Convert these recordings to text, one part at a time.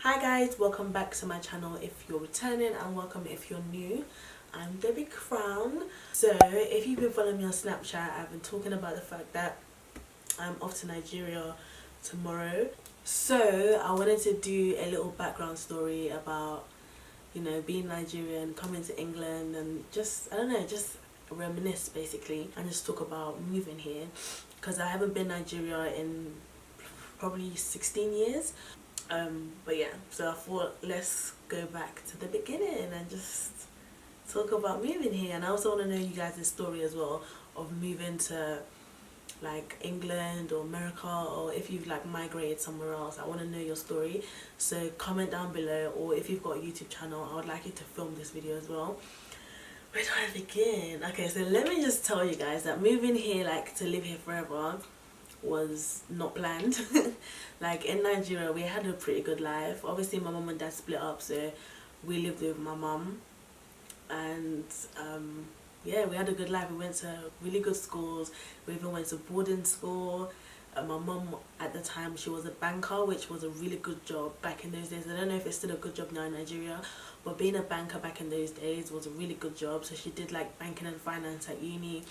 Hi guys, welcome back to my channel if you're returning, and welcome if you're new. I'm Debbie Crown. So if you've been following me on Snapchat, I've been talking about the fact that I'm off to Nigeria tomorrow. So I wanted to do a little background story about, you know, being Nigerian, coming to England, and just, I don't know, just reminisce basically, and just talk about moving here, because I haven't been Nigeria in probably 16 years. But yeah, so I thought let's go back to the beginning and just talk about moving here. And I also want to know you guys' story as well of moving to like England or America, or if you've like migrated somewhere else. I want to know your story, so comment down below, or if you've got a YouTube channel, I would like you to film this video as well. Where do I begin? Okay, so let me just tell you guys that moving here, like to live here forever, was not planned. Like in Nigeria we had a pretty good life. Obviously my mum and dad split up, so we lived with my mum, and yeah, we had a good life. We went to really good schools. We even went to boarding school. My mum at the time, she was a banker, which was a really good job back in those days. I don't know if it's still a good job now in Nigeria, but being a banker back in those days was a really good job. So she did like banking and finance at uni,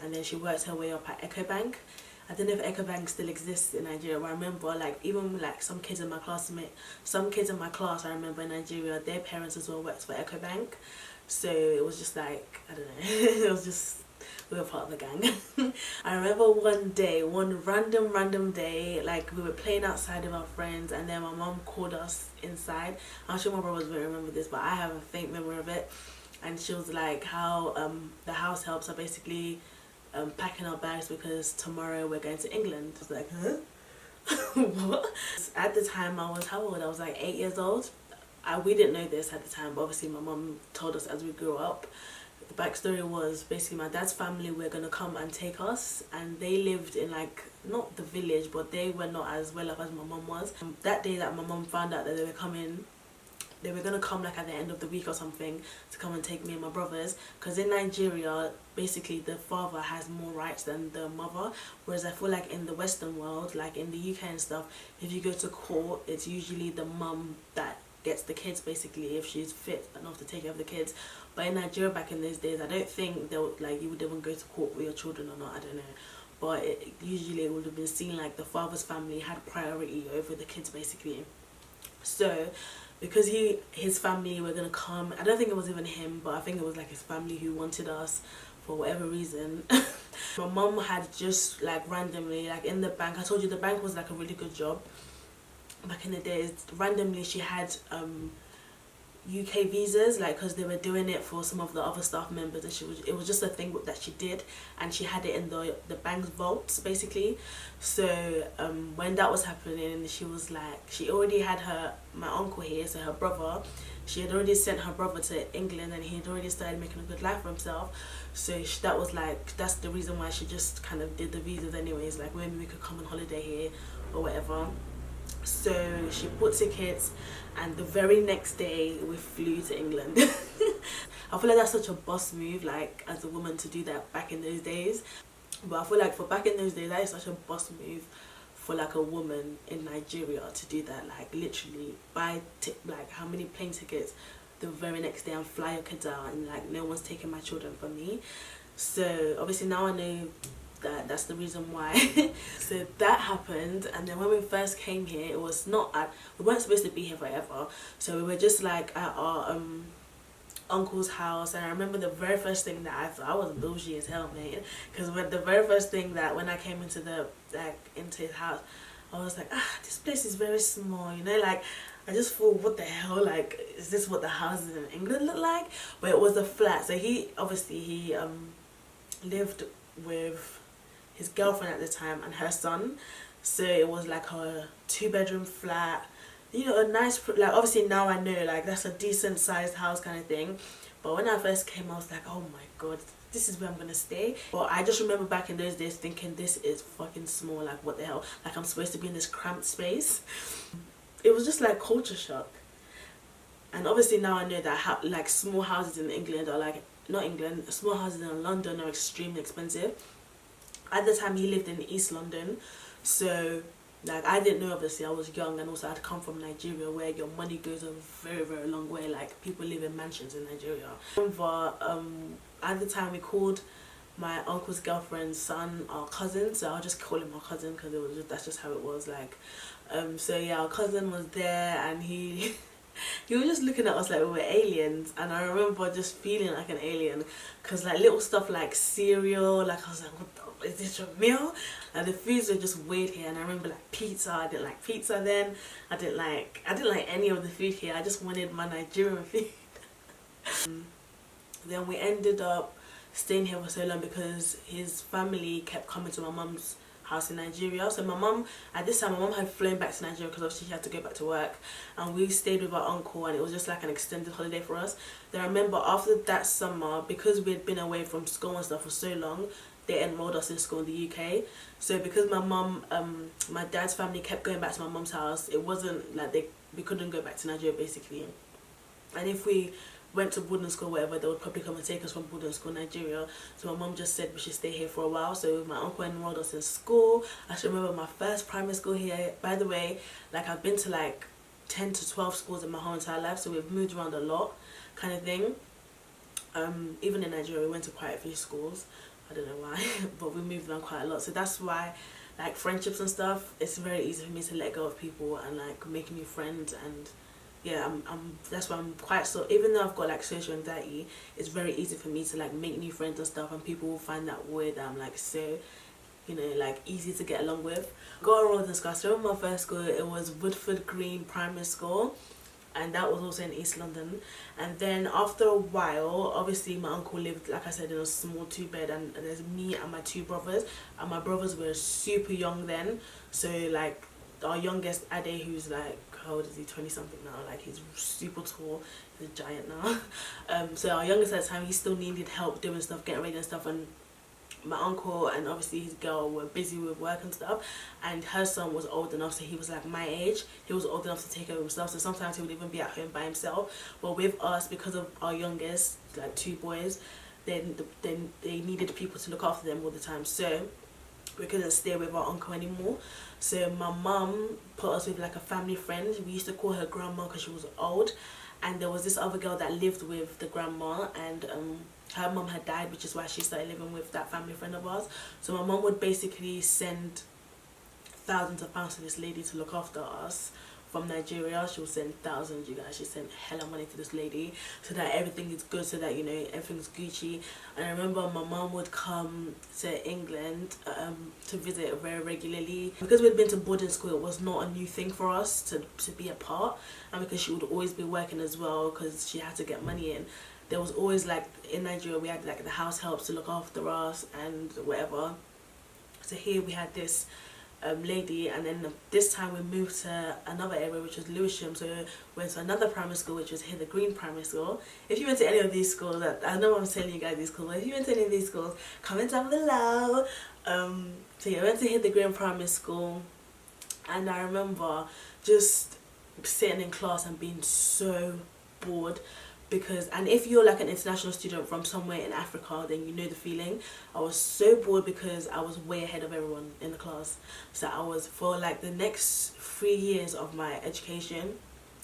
and then she worked her way up at EcoBank. I don't know if EcoBank still exists in Nigeria, but I remember like even like some kids in my class I remember in Nigeria, their parents as well worked for EcoBank. So it was just like, I don't know, it was just, we were part of the gang. I remember one random day, like we were playing outside with our friends, and then my mom called us inside. I'm sure my brothers won't remember this, but I have a faint memory of it. And she was like, how the house helps are basically packing our bags because tomorrow we're going to England. I was like, huh? What? At the time I was, how old? I was like 8 years old. We didn't know this at the time, but obviously my mum told us as we grew up. The backstory was basically my dad's family were going to come and take us, and they lived in like, not the village, but they were not as well off as my mum was. That day that my mum found out that they were coming, they were going to come like at the end of the week or something to come and take me and my brothers, because in Nigeria basically the father has more rights than the mother, whereas I feel like in the Western world, like in the UK and stuff, if you go to court it's usually the mum that gets the kids basically, if she's fit enough to take care of the kids. But in Nigeria back in those days, I don't think they would, like, you would even go to court with your children or not, I don't know, but usually it would have been seen like the father's family had priority over the kids basically. So because his family were gonna come, I don't think it was even him, but I think it was like his family who wanted us for whatever reason. My mum had just like randomly, like in the bank, I told you the bank was like a really good job back in the days, randomly she had UK visas, like because they were doing it for some of the other staff members, and it was just a thing that she did, and she had it in the bank's vaults basically. So when that was happening, she was like, she already had my uncle here, so her brother, she had already sent her brother to England, and he had already started making a good life for himself. So that was like, that's the reason why she just kind of did the visas anyways, like maybe we could come on holiday here or whatever. So she bought tickets, and the very next day we flew to England. I feel like that's such a boss move, like as a woman, to do that back in those days. But I feel like for back in those days, that is such a boss move for like a woman in Nigeria to do that, like literally buy like how many plane tickets the very next day and fly your kids out, and like no one's taking my children from me. So obviously now I know that's the reason why. So that happened, and then when we first came here, it was not we weren't supposed to be here forever, so we were just like at our uncle's house. And I remember the very first thing that I thought, I was bougie as hell, mate, because the very first thing that when I came into into his house, I was like, this place is very small, you know, like I just thought, what the hell, like is this what the houses in England look like? But it was a flat. So he lived with his girlfriend at the time and her son, so it was like a 2-bedroom flat, you know, a nice, like obviously now I know like that's a decent sized house kind of thing, but when I first came I was like, oh my god, this is where I'm gonna stay. But I just remember back in those days thinking, this is fucking small, like what the hell, like I'm supposed to be in this cramped space. It was just like culture shock. And obviously now I know that like small houses in England are like, not England, small houses in London are extremely expensive. At the time he lived in East London, so Like, I didn't know, obviously, I was young, and also I'd come from Nigeria where your money goes a very, very long way. Like, people live in mansions in Nigeria. I remember, at the time we called my uncle's girlfriend's son our cousin, so I'll just call him our cousin because that's just how it was. Like, so yeah, our cousin was there, and he he was just looking at us like we were aliens, and I remember just feeling like an alien because like little stuff like cereal, like I was like, what the, is this your meal? And the foods were just weird here. And I remember like pizza, I didn't like pizza then. I didn't like any of the food here. I just wanted my Nigerian food. Then we ended up staying here for so long because his family kept coming to my mum's house in Nigeria. So my mum, at this time, my mum had flown back to Nigeria because obviously she had to go back to work, and we stayed with our uncle, and it was just like an extended holiday for us. Then I remember after that summer, because we had been away from school and stuff for so long, they enrolled us in school in the UK. So because my mum, my dad's family kept going back to my mum's house, it wasn't like we couldn't go back to Nigeria basically. And if we went to boarding school or whatever, they would probably come and take us from boarding school in Nigeria. So my mum just said we should stay here for a while. So my uncle enrolled us in school. I should remember my first primary school here. By the way, like I've been to like 10 to 12 schools in my whole entire life, so we've moved around a lot kind of thing. Even in Nigeria we went to quite a few schools. I don't know why, but we moved around quite a lot. So that's why, like friendships and stuff, it's very easy for me to let go of people and like make new friends. And yeah, that's why I'm quite, so even though I've got like social anxiety, it's very easy for me to like make new friends and stuff, and people will find that weird that I'm like so, you know, like easy to get along with. Got enrolled in school. So my first school, it was Woodford Green Primary School, and that was also in East London. And then after a while, obviously my uncle lived, like I said, in a small 2-bed, and there's me and my 2 brothers, and my brothers were super young then. So like our youngest Ade, who's like, how old is he, 20 something now, like he's super tall, he's a giant now. So our youngest at the time, he still needed help doing stuff, getting ready and stuff, and my uncle and obviously his girl were busy with work and stuff, and her son was old enough, so he was like my age, he was old enough to take care of himself, so sometimes he would even be at home by himself. But with us, because of our youngest, like 2 boys, then they needed people to look after them all the time, so we couldn't stay with our uncle anymore. So my mum put us with like a family friend. We used to call her grandma because she was old, and there was this other girl that lived with the grandma, and her mum had died, which is why she started living with that family friend of ours. So my mum would basically send thousands of pounds to this lady to look after us from Nigeria. She would send thousands, you guys. She sent hella money to this lady so that everything is good, so that, you know, everything's Gucci. And I remember my mum would come to England to visit very regularly. Because we'd been to boarding school, it was not a new thing for us to be apart, and because she would always be working as well because she had to get money in. There was always, like, in Nigeria we had like the house helps to look after us and whatever. So here we had this lady, and then this time we moved to another area, which was Lewisham. So we went to another primary school, which was here, the Green Primary School. If you went to any of these schools, I know I'm telling you guys these schools, but if you went to any of these schools, comment down below. So yeah, I went to hit the Green Primary School, and I remember just sitting in class and being so bored. Because, and if you're like an international student from somewhere in Africa, then you know the feeling. I was so bored because I was way ahead of everyone in the class. So I was, for like the next 3 years of my education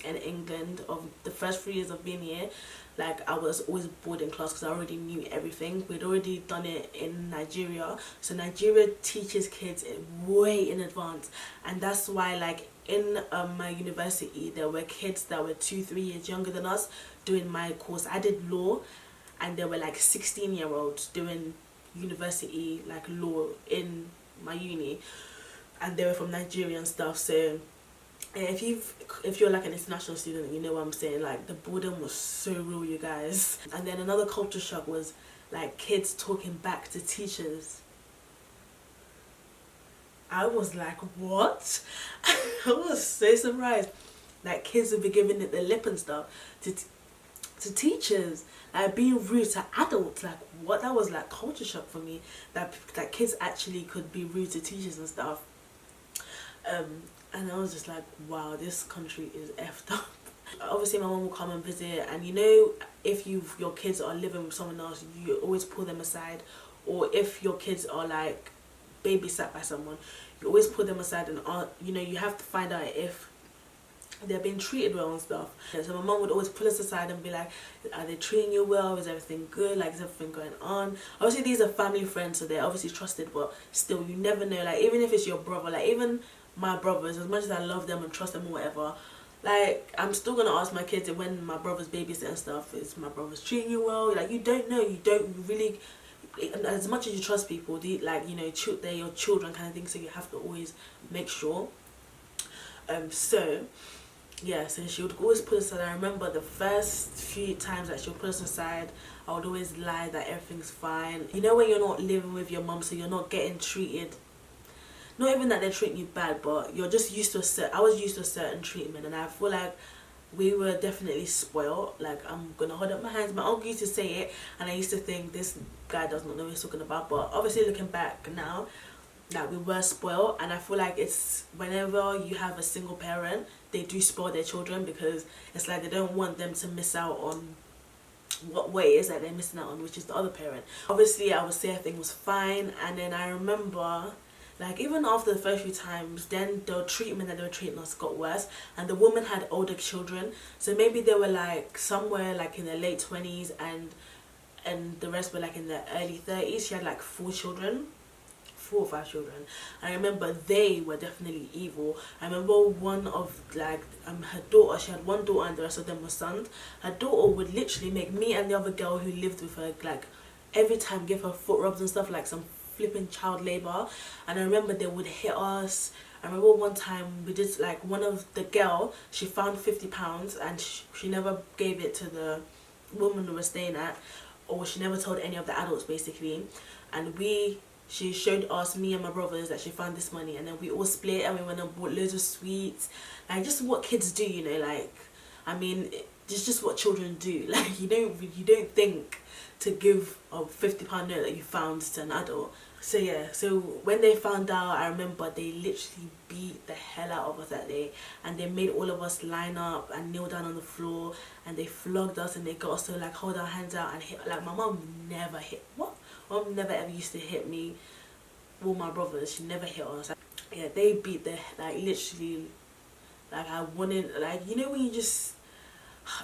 in England, of the first 3 years of being here, like I was always bored in class because I already knew everything. We'd already done it in Nigeria. So Nigeria teaches kids way in advance, and that's why like in my university there were kids that were 2-3 years younger than us doing my course. I did law, and there were like 16-year-olds doing university, like law, in my uni, and they were from Nigeria and stuff. So if you're like an international student, you know what I'm saying, like the boredom was so real, you guys. And then another culture shock was like kids talking back to teachers. I was like, what? I was so surprised. Like kids would be giving it the lip and stuff to teachers, like being rude to adults. Like what? That was like culture shock for me, that kids actually could be rude to teachers and stuff. And I was just like, wow, this country is effed up. Obviously my mum will come and visit, and you know, if your kids are living with someone else, you always pull them aside. Or if your kids are like babysat by someone, you always put them aside and you know, you have to find out if they're being treated well and stuff. And so my mum would always pull us aside and be like, are they treating you well? Is everything good? Like, is everything going on? Obviously these are family friends, so they're obviously trusted, but still, you never know. Like, even if it's your brother, like even my brothers, as much as I love them and trust them or whatever, like, I'm still gonna ask my kids when my brother's babysitting and stuff, is my brother's treating you well? Like, you don't know. You don't really, as much as you trust people, like, you know, they're your children kind of thing, so you have to always make sure. So yeah, so she would always put us aside. I remember the first few times that she would put us aside, I would always lie that everything's fine. You know, when you're not living with your mum, so you're not getting treated, not even that they're treating you bad, but you're just used to I was used to a certain treatment, and I feel like we were definitely spoiled. Like, I'm gonna hold up my hands. My uncle used to say it, and I used to think this guy does not know what he's talking about. But obviously, looking back now, that we were spoiled, and I feel like it's whenever you have a single parent, they do spoil their children, because it's like they don't want them to miss out on what it is that they're missing out on, which is the other parent. Obviously, I would say everything was fine, and then I remember, like, even after the first few times, then the treatment that they were treating us got worse, and the woman had older children, so maybe they were like somewhere like in their late 20s, and the rest were like in their early 30s. She had like 4 or 5 children. I remember they were definitely evil. I remember one of, like, her daughter, she had one daughter and the rest of them were sons. Her daughter would literally make me and the other girl who lived with her, like, every time give her foot rubs and stuff, like some flipping child labor. And I remember they would hit us. I remember one time we did, like, one of the girl, she found £50 and she never gave it to the woman we were staying at, or she never told any of the adults basically. And she showed us, me and my brothers, that she found this money, and then we all split and we went and bought loads of sweets, like just what kids do, you know. Like, I mean, it's just what children do. Like, you don't think to give a £50 note that you found to an adult. So yeah, so when they found out, I remember they literally beat the hell out of us that day, and they made all of us line up and kneel down on the floor, and they flogged us, and they got us to like hold our hands out and hit. Like, my mum never hit, mum never ever used to hit me or my brothers. She never hit us. Yeah, they beat the, like, literally, like, I wanted, like, you know when you just,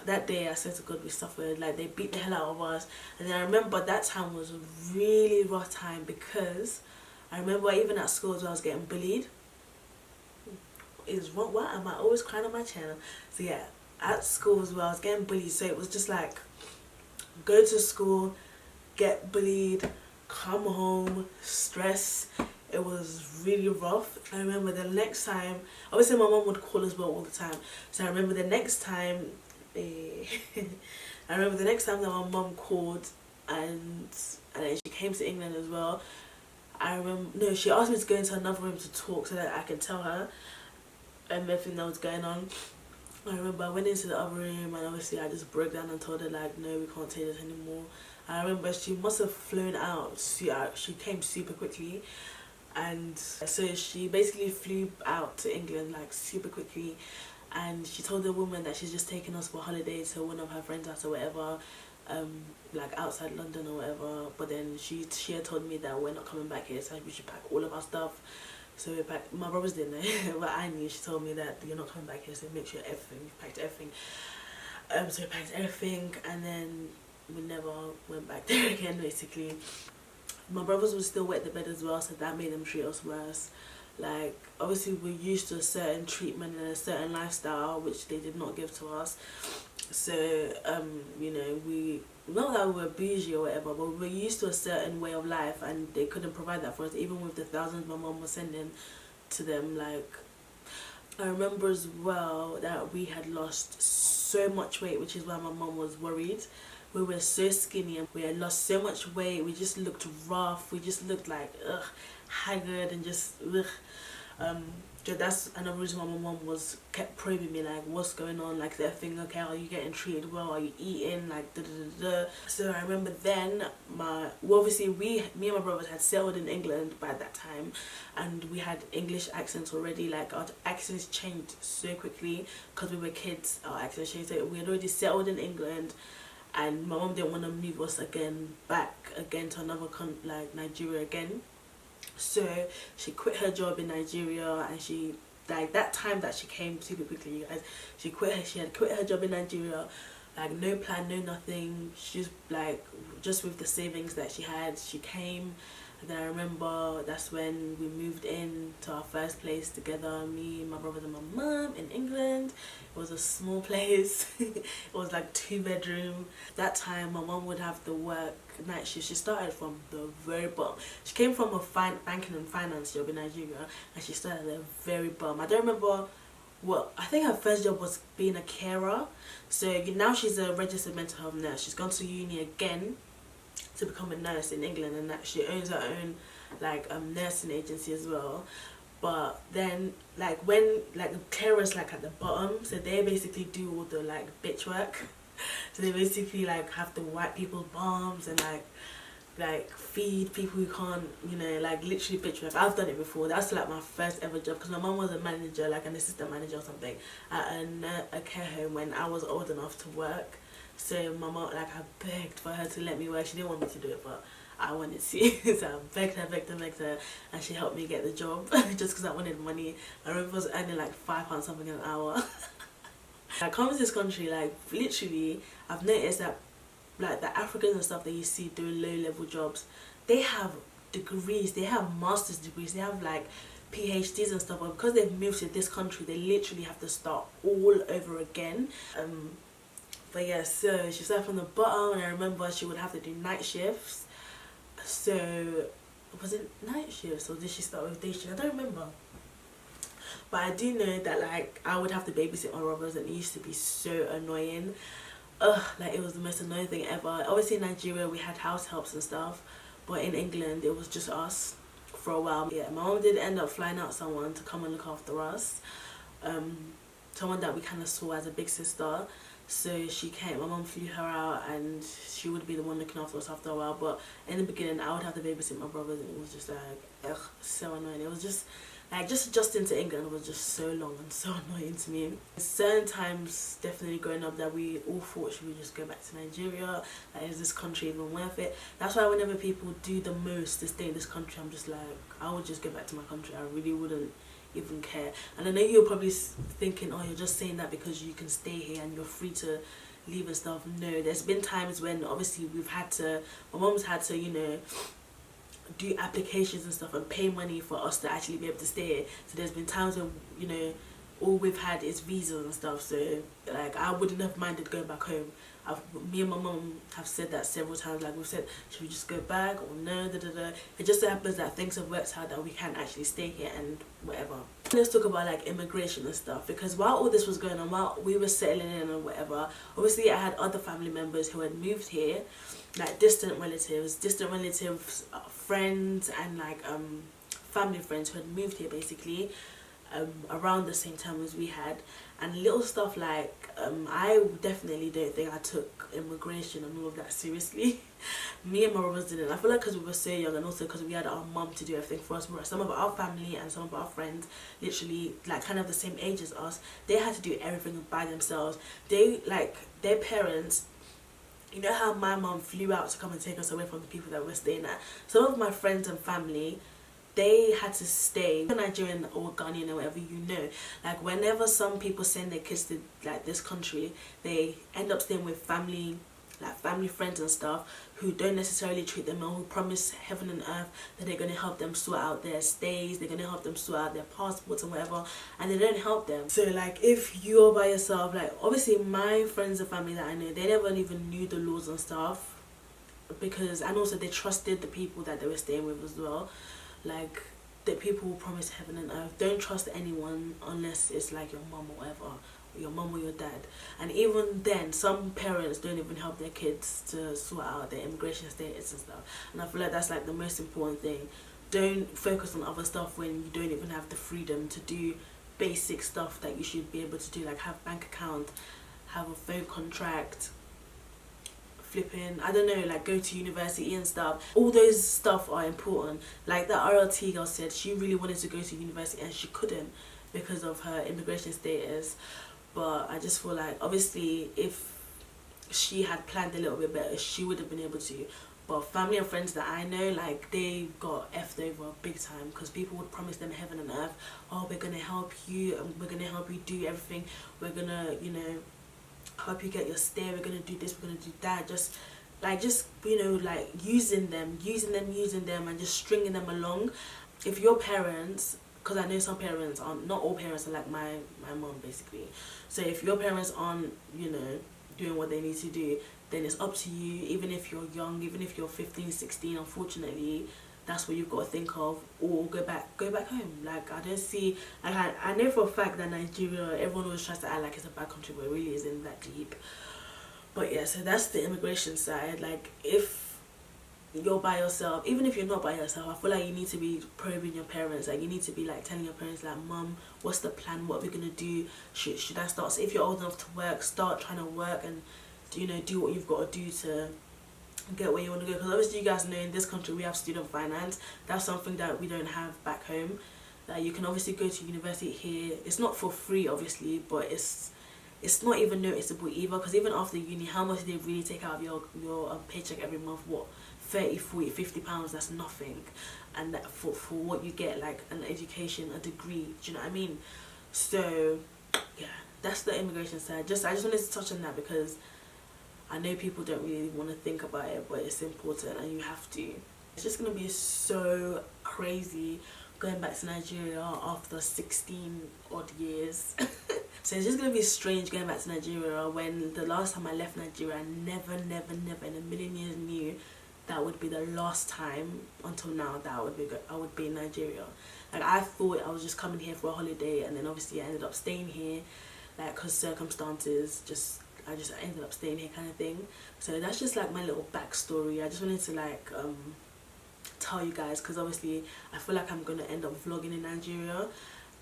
that day I said to God, we suffered. Like, they beat the hell out of us. And then I remember that time was a really rough time, because I remember even at school as well, I was getting bullied. Why am I always crying on my channel? So yeah, at school as well, I was getting bullied. So it was just like, go to school, get bullied, come home, stress. It was really rough. I remember the next time, obviously my mum would call as well all the time, so I remember the next time I remember the next time that my mum called, and then she came to England as well. I remember, no, she asked me to go into another room to talk so that I could tell her everything that was going on. I remember I went into the other room, and obviously I just broke down and told her, like, no, we can't take this anymore. I remember she must have flown out. She came super quickly, and so she basically flew out to England like super quickly, and she told the woman that she's just taking us for holiday to one of her friends' house or whatever, like outside London or whatever. But then she had told me that we're not coming back here, so we should pack all of our stuff. So we packed, my brothers didn't know, but I knew. She told me that you're not coming back here, so make sure everything, we packed everything. So we packed everything, and then we never went back there again basically. My brothers would still wet the bed as well, so that made them treat us worse. Like, obviously we're used to a certain treatment and a certain lifestyle which they did not give to us. So you know, we, not that we were bougie or whatever, but we were used to a certain way of life, and they couldn't provide that for us, even with the thousands my mum was sending to them. Like, I remember as well that we had lost so much weight, which is why my mum was worried. We were so skinny and we had lost so much weight. We just looked rough. We just looked like haggard and just so that's another reason why my mum kept probing me, like, what's going on, like, is everything okay, are you getting treated well, are you eating, like, da da da da. So I remember then obviously me and my brothers had settled in England by that time, and we had English accents already. Like, our accents changed so quickly because we were kids. Our accents changed. So we had already settled in England, and my mum didn't want to move us back again to another like Nigeria again. So she quit her job in Nigeria, and she, like, that time that she came super quickly, you guys, she had quit her job in Nigeria, like no plan, no nothing. She's like, just with the savings that she had, she came. And then I remember that's when we moved in to our first place together, me, my brothers and my mum, in England. It was a small place. It was like 2 bedroom. That time my mum would have to work night shift. She started from the very bottom. She came from a banking and finance job in Nigeria, and she started at the very bottom. I don't remember what, I think her first job was being a carer. So now she's a registered mental health nurse. She's gone to uni again to become a nurse in England, and that she owns her own like nursing agency as well. But then like when like the carers like at the bottom, so they basically do all the like bitch work. So they basically like have to wipe people's bums and like feed people who can't, you know, like literally bitch work. I've done it before. That's like my first ever job, because my mum was a manager, like an assistant manager or something at a care home when I was old enough to work. So my mum, like, I begged for her to let me work. She didn't want me to do it, but I wanted to. So I begged her, and she helped me get the job just because I wanted money. I remember I was earning like £5 something an hour. I come to this country, like literally I've noticed that like the Africans and stuff that you see doing low level jobs, they have degrees, they have master's degrees, they have like PhDs and stuff, but because they've moved to this country, they literally have to start all over again. But yeah, so she started from the bottom, and I remember she would have to do night shifts. So was it night shifts, or did she start with day shifts? I don't remember. But I do know that like I would have to babysit my brothers, and it used to be so annoying. Like it was the most annoying thing ever. Obviously in Nigeria we had house helps and stuff, but in England it was just us for a while. Yeah, my mom did end up flying out someone to come and look after us. Someone that we kind of saw as a big sister. So she came, my mum flew her out, and she would be the one looking after us after a while. But in the beginning I would have to babysit my brothers, and it was just like, ugh, so annoying. It was just like, just adjusting to England was just so long and so annoying to me. Certain times, definitely growing up, that we all thought, should we just go back to Nigeria? Like, is this country even worth it? That's why whenever people do the most to stay in this country, I'm just like, I would just go back to my country. I really wouldn't even care. And I know you're probably thinking, oh, you're just saying that because you can stay here and you're free to leave and stuff. No, there's been times when obviously we've had to, my mom's had to, you know, do applications and stuff and pay money for us to actually be able to stay here. So there's been times when, you know, all we've had is visas and stuff. So like I wouldn't have minded going back home. Me and my mum have said that several times. Like we've said, should we just go back or no? It just so happens that things have worked out that we can actually stay here and whatever. Let's talk about like immigration and stuff, because while all this was going on, while we were settling in and whatever, obviously I had other family members who had moved here, like distant relatives, friends, and like family friends who had moved here basically around the same time as we had. And little stuff like I definitely don't think I took immigration and all of that seriously. Me and my brothers didn't. I feel like because we were so young, and also because we had our mum to do everything for us. Some of our family and some of our friends, literally like kind of the same age as us, they had to do everything by themselves. They, like, their parents, you know how my mum flew out to come and take us away from the people that we're staying at? Some of my friends and family, they had to stay, Nigerian or Ghanaian or whatever, you know, like whenever some people send their kids to like this country, they end up staying with family, like family friends and stuff, who don't necessarily treat them well, who promise heaven and earth that they're going to help them sort out their stays, they're going to help them sort out their passports and whatever, and they don't help them. So like if you're by yourself, like obviously my friends and family that I know, they never even knew the laws and stuff, because, and also they trusted the people that they were staying with as well. Like, that people will promise heaven and earth. Don't trust anyone unless it's like your mum or whatever, or your mum or your dad. And even then, some parents don't even help their kids to sort out their immigration status and stuff. And I feel like that's like the most important thing. Don't focus on other stuff when you don't even have the freedom to do basic stuff that you should be able to do, like have bank account, have a phone contract, flipping, I don't know, like go to university and stuff. All those stuff are important. Like the RLT girl said, she really wanted to go to university and she couldn't because of her immigration status. But I just feel like obviously if she had planned a little bit better, she would have been able to. But family and friends that I know, like, they got effed over big time, because people would promise them heaven and earth. Oh, we're gonna help you, and we're gonna help you do everything. We're gonna, you know, help you get your stay. We're gonna do this. We're gonna do that. Just you know, like using them, and just stringing them along. If your parents, because I know some parents aren't, not all parents are like my mom basically. So if your parents aren't, you know, doing what they need to do, then it's up to you. Even if you're young, even if you're 15, 16, unfortunately, that's what you've got to think of. Or go back home. Like, I don't see, like, I know for a fact that Nigeria, everyone always tries to act like it's a bad country, but it really isn't that deep. But yeah, so that's the immigration side. Like, if you're by yourself, even if you're not by yourself, I feel like you need to be probing your parents. Like, you need to be like telling your parents, like, Mum, what's the plan? What are we gonna do? Should I start? So if you're old enough to work, start trying to work and, you know, do what you've got to do to get where you want to go. Because obviously, you guys know, in this country we have student finance. That's something that we don't have back home. That you can obviously go to university here. It's not for free, obviously, but it's not even noticeable either. Because even after uni, how much do they really take out of your paycheck every month? What, 30, 40, 50 pounds? That's nothing. And that for what you get, like an education, a degree, do you know what I mean? So yeah, that's the immigration side. I just wanted to touch on that, because I know people don't really want to think about it, but it's important and you have to. It's just going to be so crazy going back to Nigeria after 16 odd years. So it's just going to be strange going back to Nigeria when the last time I left Nigeria, I never in a million years knew that would be the last time until now that I would be in Nigeria. Like, I thought I was just coming here for a holiday, and then obviously I ended up staying here, like, because circumstances, I just ended up staying here kind of thing. So that's just like my little backstory. I just wanted to like tell you guys, because obviously I feel like I'm gonna end up vlogging in Nigeria,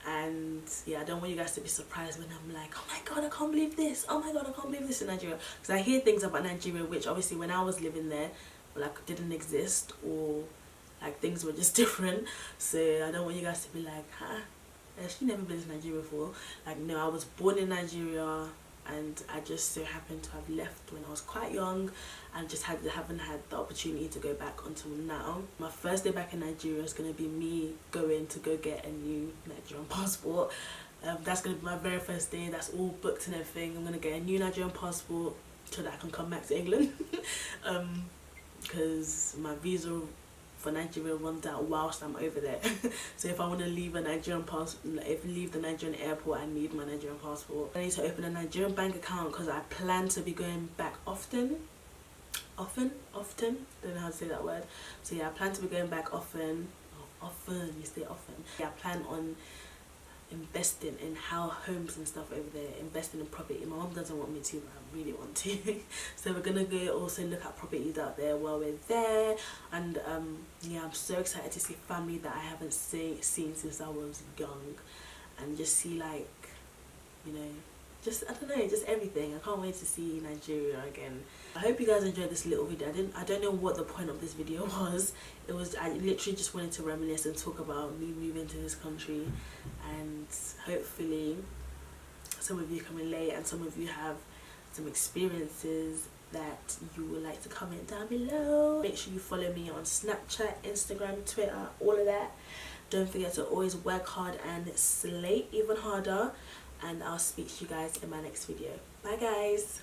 and yeah, I don't want you guys to be surprised when I'm like, oh my god, I can't believe this, oh my god, I can't believe this in Nigeria. Because I hear things about Nigeria which obviously when I was living there, like, didn't exist, or like things were just different. So I don't want you guys to be like, huh, she never been to Nigeria before. Like, no, I was born in Nigeria, and I just so happened to have left when I was quite young, and just haven't had the opportunity to go back until now. My first day back in Nigeria is going to be me going to go get a new Nigerian passport. That's going to be my very first day. That's all booked and everything. I'm going to get a new Nigerian passport so that I can come back to England. Because my visa for Nigeria runs out whilst I'm over there. So if I want to leave the Nigerian airport, I need my Nigerian passport. I need to open a Nigerian bank account, because I plan to be going back often, don't know how to say that word. So yeah, I plan to be going back often, you say often. Yeah, I plan on investing in homes and stuff over there, investing in property. My mom doesn't want me to, but I really want to. So we're gonna go also look at properties out there while we're there. And yeah, I'm so excited to see family that I haven't seen since I was young, and just see, like, you know, just, I don't know, just everything. I can't wait to see Nigeria again. I hope you guys enjoyed this little video. I don't know what the point of this video was. I literally just wanted to reminisce and talk about me moving to this country, and hopefully some of you can relate, and some of you have some experiences that you would like to comment down below. Make sure you follow me on Snapchat, Instagram, Twitter, all of that. Don't forget to always work hard and slay even harder, and I'll speak to you guys in my next video. Bye guys.